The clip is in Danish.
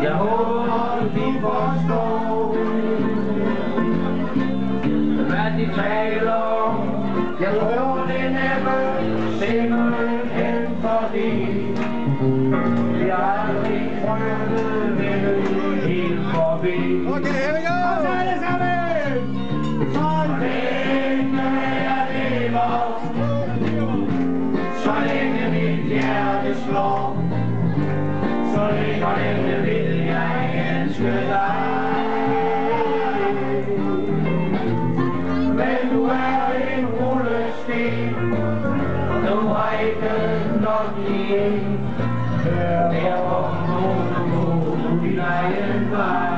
Jeg håber, de forstår, hvad de taler om. Jeg tror, det er næppe simpelthen fordi jeg aldrig prøvede vel helt forbi. Okay, here we go! Og så er det sammen! Så længe jeg lever, så længe mit hjerte slår, så længe vil jeg elske dig. Men du er en rullesten, du har ikke nok i en. Derfor må du gå din egen vej.